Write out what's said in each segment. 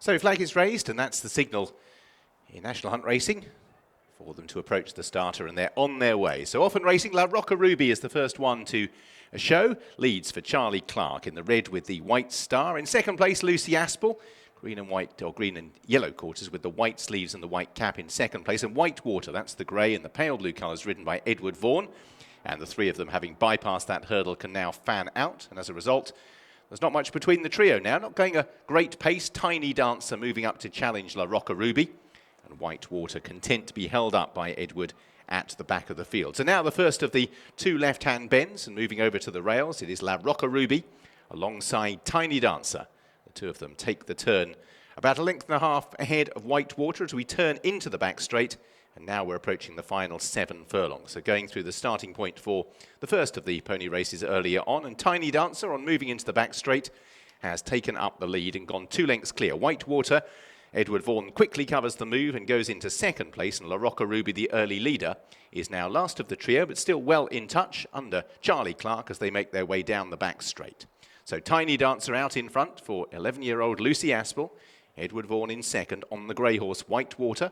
So flag is raised, and that's the signal in National Hunt Racing for them to approach the starter, and they're on their way. So Owen Racing, La Rocca Ruby is the first one to show. Leads for Charlie Clark in the red with the white star. In second place, Lucy Aspel. Green and white, or green and yellow quarters with the white sleeves and the white cap in second place. And White Water, that's the grey and the pale blue colours, ridden by Edward Vaughan. And the three of them, having bypassed that hurdle, can now fan out. And as a result, there's not much between the trio now. Not going a great pace. Tiny Dancer moving up to challenge La Rocca Ruby. And White Water content to be held up by Edward at the back of the field. So now the first of the two left-hand bends, and moving over to the rails, it is La Rocca Ruby alongside Tiny Dancer. The two of them take the turn about a length and a half ahead of White Water as we turn into the back straight. And now we're approaching the final 7 furlongs. So going through the starting point for the first of the pony races earlier on. And Tiny Dancer, on moving into the back straight, has taken up the lead and gone 2 lengths clear. White Water, Edward Vaughan quickly covers the move and goes into second place. And La Rocca Ruby, the early leader, is now last of the trio, but still well in touch under Charlie Clark as they make their way down the back straight. So Tiny Dancer out in front for 11-year-old Lucy Aspel. Edward Vaughan in second on the grey horse White Water.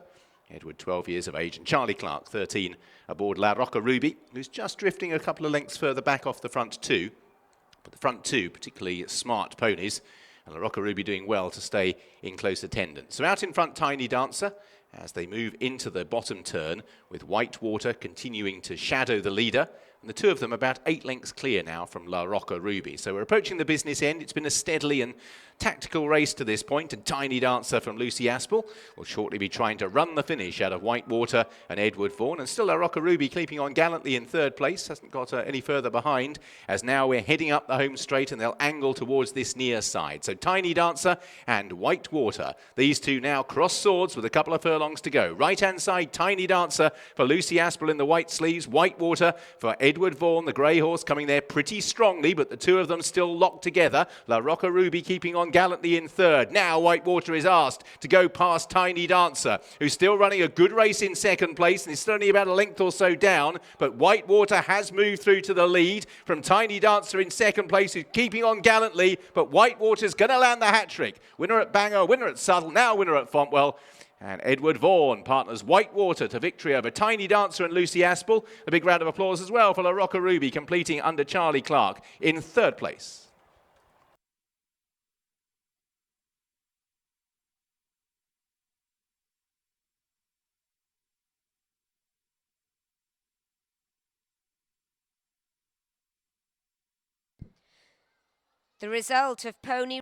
Edward, 12 years of age, and Charlie Clark, 13, aboard La Rocca Ruby, who's just drifting a couple of lengths further back off the front two. But the front two, particularly smart ponies, and La Rocca Ruby doing well to stay in close attendance. So out in front, Tiny Dancer, as they move into the bottom turn, with White Water continuing to shadow the leader. And the two of them about 8 lengths clear now from La Rocca Ruby. So we're approaching the business end. It's been a steadily and tactical race to this point, and Tiny Dancer from Lucy Aspel will shortly be trying to run the finish out of White Water and Edward Vaughan. And still La Rocca Ruby keeping on gallantly in third place, hasn't got any further behind, as now we're heading up the home straight and they'll angle towards this near side. So Tiny Dancer and White Water, these two now cross swords with a couple of furlongs to go. Right hand side, Tiny Dancer for Lucy Aspel in the white sleeves, White Water for Edward Vaughan, the grey horse, coming there pretty strongly, but the two of them still locked together. La Rocca Ruby keeping on gallantly in third. Now White Water is asked to go past Tiny Dancer, who's still running a good race in second place and is still only about a length or so down, but White Water has moved through to the lead from Tiny Dancer in second place, who's keeping on gallantly, but White Water's going to land the hat-trick. Winner at Bangor, winner at Southall, now winner at Fontwell. And Edward Vaughan partners White Water to victory over Tiny Dancer and Lucy Aspel. A big round of applause as well for La Rocca Ruby, completing under Charlie Clark in third place. The result of pony